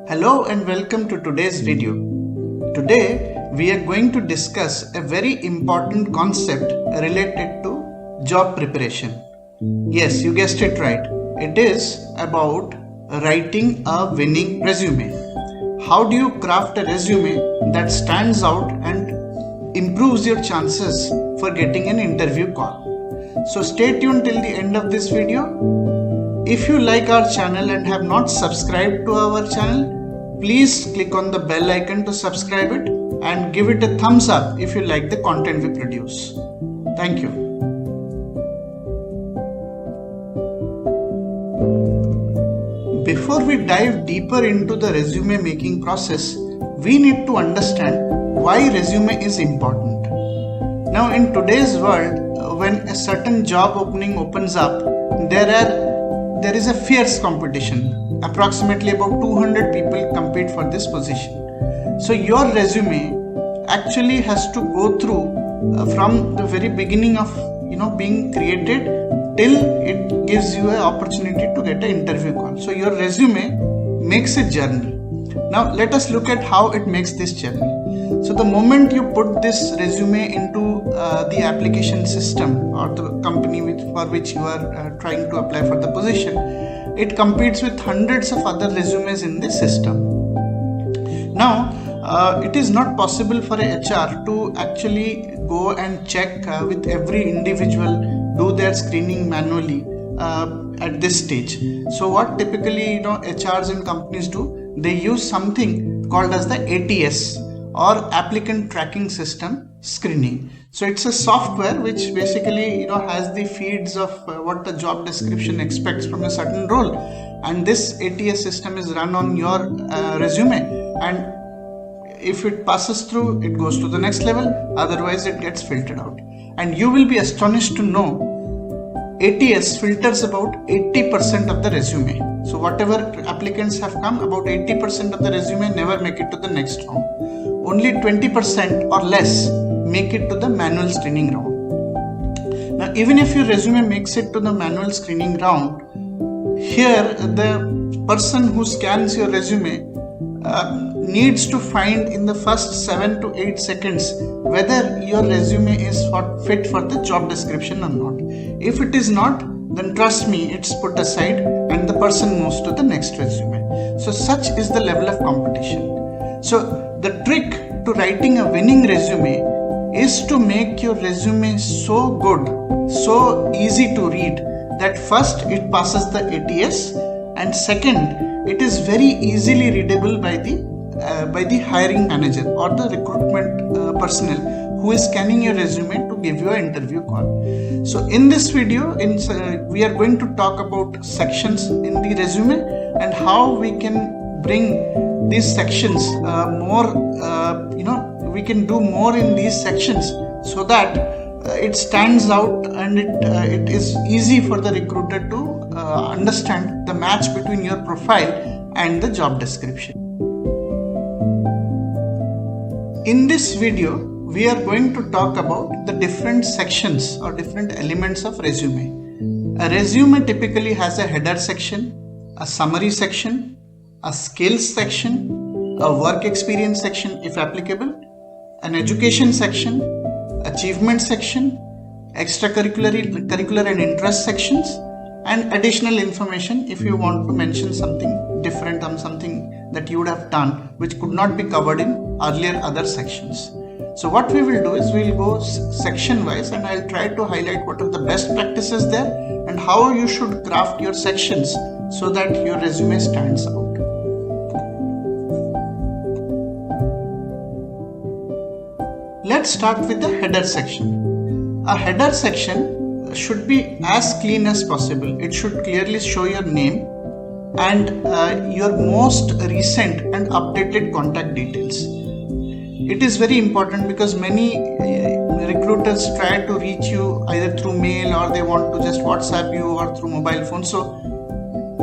Hello and welcome to today's video. Today we are going to discuss a very important concept related to job preparation. Yes, you guessed it right. It is about writing a winning resume. How do you craft a resume that stands out and improves your chances for getting an interview call? So stay tuned till the end of this video. If you like our channel and have not subscribed to our channel, please click on the bell icon to subscribe it and give it a thumbs up if you like the content we produce. Thank you. Before we dive deeper into the resume making process, we need to understand why resume is important. Now in today's world, when a certain job opening opens up, there is a fierce competition. Approximately about 200 people compete for this position. So your resume actually has to go through from the very beginning of being created till it gives you an opportunity to get an interview call. So your resume makes a journey. Now let us look at how it makes this journey. So the moment you put this resume into the application system or the company for which you are trying to apply for the position, it competes with hundreds of other resumes in the system. Now, it is not possible for a HR to actually go and check with every individual, do their screening manually at this stage. So what typically HRs and companies do, they use something called as the ATS or applicant tracking system screening. So it's a software which basically has the feeds of what the job description expects from a certain role, and this ATS system is run on your resume, and if it passes through, it goes to the next level, otherwise it gets filtered out. And you will be astonished to know ATS filters about 80% of the resume. So whatever applicants have come, about 80% of the resume never make it to the next round. Only 20% or less make it to the manual screening round. Now even if your resume makes it to the manual screening round, here the person who scans your resume needs to find in the first 7 to 8 seconds whether your resume is fit for the job description or not. If it is not, then trust me, it's put aside and the person moves to the next resume. So such is the level of competition. So the trick to writing a winning resume is to make your resume so good, so easy to read that first it passes the ATS, and second it is very easily readable by the hiring manager or the recruitment personnel who is scanning your resume to give you an interview call. So in this video, we are going to talk about sections in the resume and how we can bring these sections we can do more in these sections so that it stands out and it is easy for the recruiter to understand the match between your profile and the job description. In this video, we are going to talk about the different sections or different elements of resume. A resume typically has a header section, a summary section, a skills section, a work experience section if applicable, an education section, achievement section, extracurricular and interest sections, and additional information if you want to mention something different or something that you would have done which could not be covered in earlier other sections. So what we will do is we will go section wise, and I'll try to highlight what are the best practices there and how you should craft your sections so that your resume stands out. Let's start with the header section. A header section should be as clean as possible. It should clearly show your name and your most recent and updated contact details. It is very important because many recruiters try to reach you either through mail or they want to just WhatsApp you or through mobile phone. So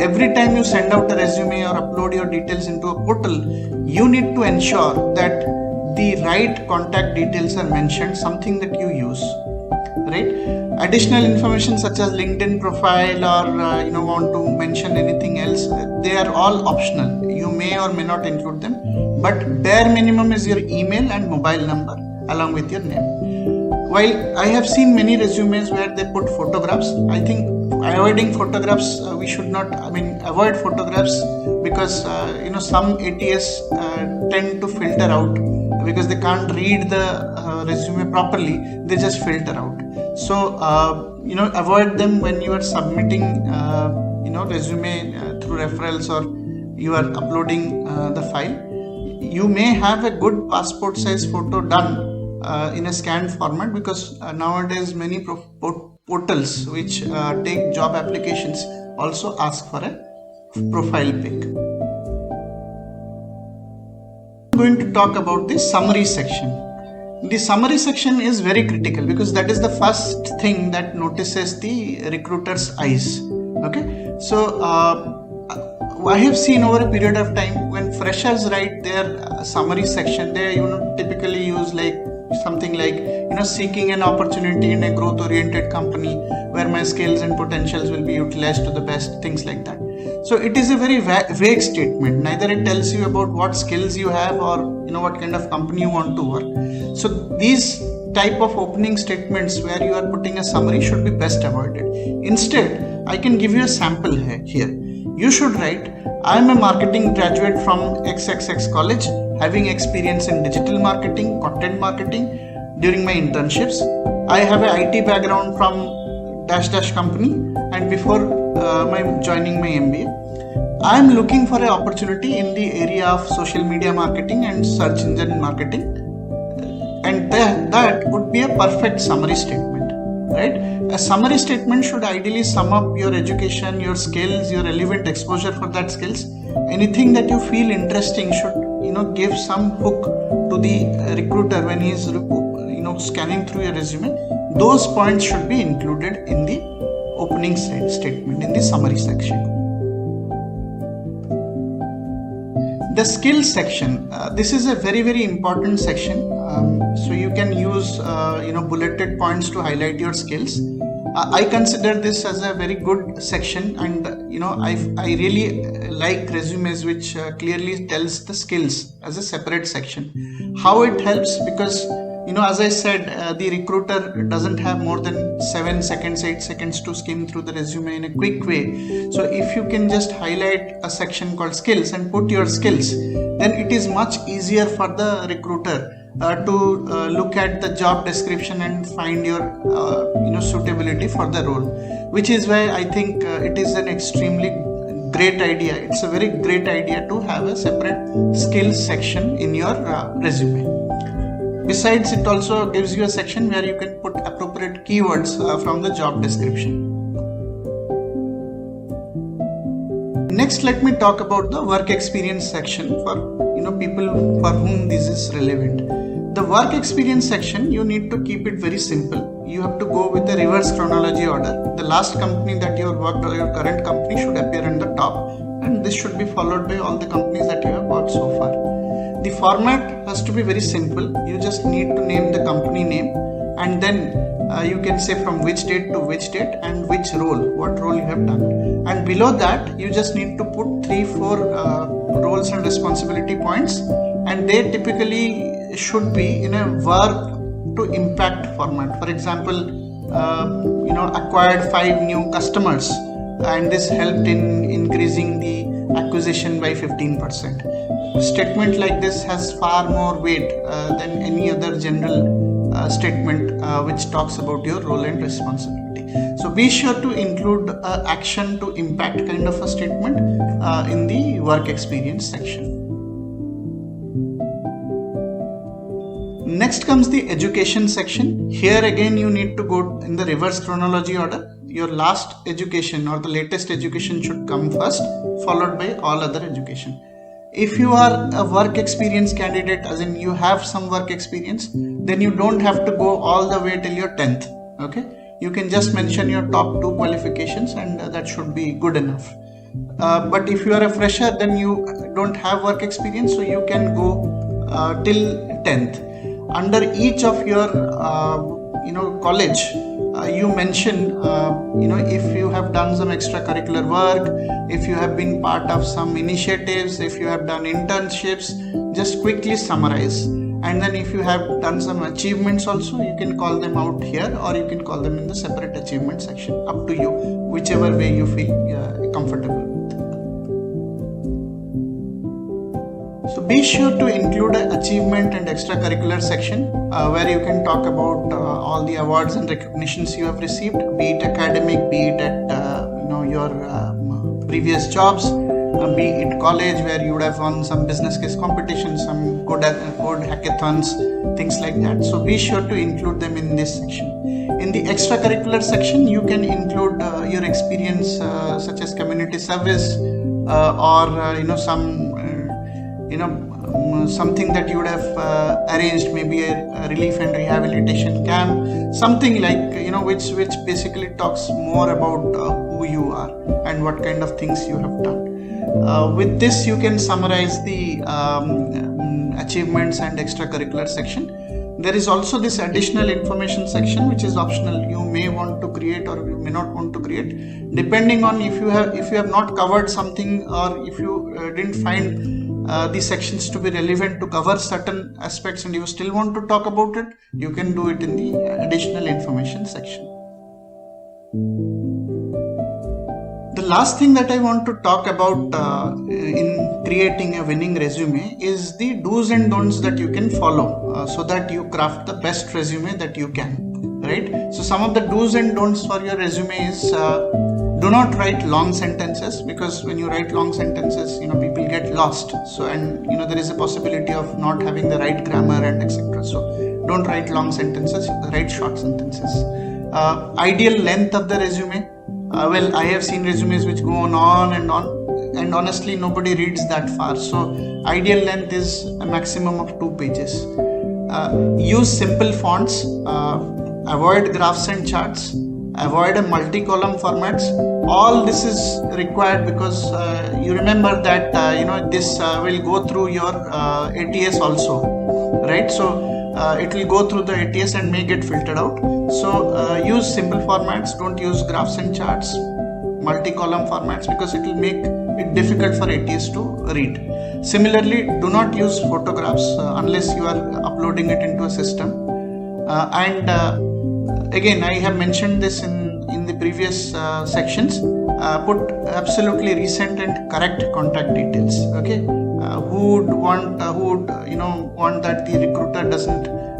every time you send out a resume or upload your details into a portal, you need to ensure that the right contact details are mentioned, something that you use, right? Additional information such as LinkedIn profile or want to mention anything else, are all optional. You may or may not include them, but bare minimum is your email and mobile number along with your name. While I have seen many resumes where they put photographs, I think avoiding photographs, we should not, avoid photographs, because some ATS tend to filter out because they can't read the resume properly. They just filter out. So avoid them when you are submitting resume through referrals, or you are uploading the file. You may have a good passport size photo done in a scanned format, because nowadays many portals which take job applications also ask for a profile pic. I'm going to talk about the summary section. The summary section is very critical because that is the first thing that notices the recruiter's eyes. Okay, so I have seen over a period of time when freshers write their summary section, they typically use something like seeking an opportunity in a growth oriented company where my skills and potentials will be utilized to the best, things like that. So it is a very vague statement. Neither it tells you about what skills you have or what kind of company you want to work. So these type of opening statements where you are putting a summary should be best avoided. Instead, I can give you a sample here. You should write, I am a marketing graduate from XXX college, having experience in digital marketing, content marketing during my internships. I have an IT background from dash company, and before joining my MBA, I am looking for an opportunity in the area of social media marketing and search engine marketing, and that would be a perfect summary statement, right? A summary statement should ideally sum up your education, your skills, your relevant exposure for that skills. Anything that you feel interesting should give some hook to the recruiter when he is scanning through your resume. Those points should be included in the opening statement, in the summary section. The skills section, this is a very important section. So you can use bulleted points to highlight your skills. I consider this as a very good section, and I really like resumes which clearly tells the skills as a separate section. How it helps, because as I said, the recruiter doesn't have more than 7 seconds, 8 seconds to skim through the resume in a quick way. So if you can just highlight a section called skills and put your skills, then it is much easier for the recruiter to look at the job description and find your suitability for the role, which is why I think it is an extremely great idea. It's a very great idea to have a separate skills section in your resume. Besides, it also gives you a section where you can put appropriate keywords from the job description. Next, let me talk about the work experience section for people for whom this is relevant. The work experience section, you need to keep it very simple. You have to go with the reverse chronology order. The last company that you have worked, or your current company, should appear on the top, and this should be followed by all the companies that you have worked so far. The format has to be very simple. You just need to name the company name, and then you can say from which date to which date and which role, what role you have done. And below that, you just need to put 3-4 roles and responsibility points, and they typically should be in a verb to impact format. For example, acquired 5 new customers, and this helped in increasing the acquisition by 15%. A statement like this has far more weight than any other general statement which talks about your role and responsibility. So be sure to include action to impact kind of a statement in the work experience section. Next comes the education section. Here again you need to go in the reverse chronology order. Your last education or the latest education should come first, followed by all other education. If you are a work experience candidate, as in you have some work experience, then you don't have to go all the way till your 10th. Okay, you can just mention your top 2 qualifications, and that should be good enough. But if you are a fresher, then you don't have work experience, so you can go till 10th. Under each of your college, you mention, if you have done some extracurricular work, if you have been part of some initiatives, if you have done internships, just quickly summarize. And then if you have done some achievements also, you can call them out here, or you can call them in the separate achievement section, up to you, whichever way you feel comfortable with. So be sure to include an achievement and extracurricular section where you can talk about all the awards and recognitions you have received, be it academic, be it at your previous jobs, be it college where you would have won some business case competitions, some good hackathons, things like that. So be sure to include them in this section. In the extracurricular section, you can include your experience such as community service or something that you would have arranged, maybe a relief and rehabilitation camp, something like which basically talks more about who you are and what kind of things you have done. With this, you can summarize the achievements and extracurricular section. There is also this additional information section, which is optional. You may want to create or you may not want to create, depending on if you have not covered something, or if you didn't find these sections to be relevant to cover certain aspects and you still want to talk about it, you can do it in the additional information section. The last thing that I want to talk about in creating a winning resume is the do's and don'ts that you can follow so that you craft the best resume that you can, right? So some of the do's and don'ts for your resume is do not write long sentences, because when you write long sentences, people get lost. So, and there is a possibility of not having the right grammar and etc. So don't write long sentences, write short sentences. Ideal length of the resume. Well, I have seen resumes which go on, and honestly nobody reads that far. So ideal length is a maximum of 2 pages. Use simple fonts, avoid graphs and charts, avoid a multi-column formats. All this is required because you remember that this will go through your ATS also, right? So it will go through the ATS and may get filtered out. So use simple formats, don't use graphs and charts, multi-column formats, because it will make it difficult for ATS to read. Similarly, do not use photographs unless you are uploading it into a system. Again, I have mentioned this in the previous sections. Put absolutely recent and correct contact details. Okay, who would want that the recruiter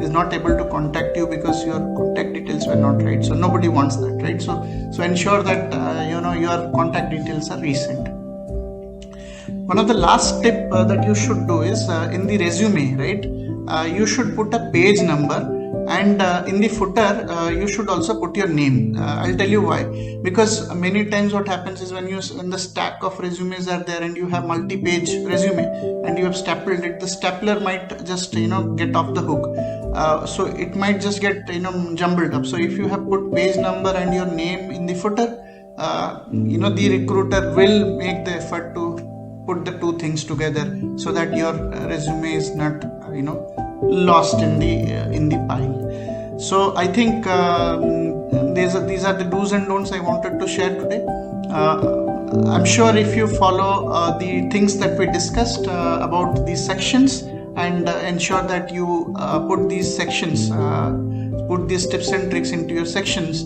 is not able to contact you because your contact details were not right. So nobody wants that, right? So ensure that your contact details are recent. One of the last tip that you should do is in the resume, right? You should put a page number. And in the footer, you should also put your name. I'll tell you why. Because many times what happens is when the stack of resumes are there and you have multi-page resume and you have stapled it, the stapler might just get off the hook. So it might just get jumbled up. So if you have put page number and your name in the footer, the recruiter will make the effort to put the two things together so that your resume is not lost in the pile. So I think these are the do's and don'ts I wanted to share today. I'm sure if you follow the things that we discussed about these sections and ensure that you put these sections, put these tips and tricks into your sections,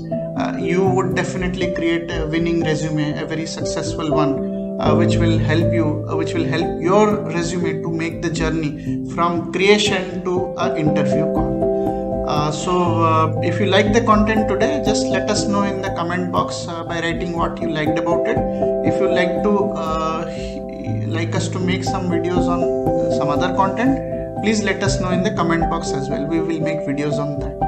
you would definitely create a winning resume, a very successful one. Which will help your resume to make the journey from creation to an interview call. So if you like the content today, just let us know in the comment box by writing what you liked about it. If you like us to make some videos on some other content, please let us know in the comment box as well. We will make videos on that.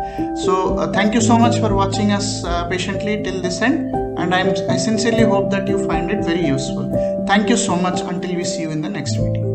So thank you so much for watching us patiently till this end. And I sincerely hope that you find it very useful. Thank you so much. Until we see you in the next video.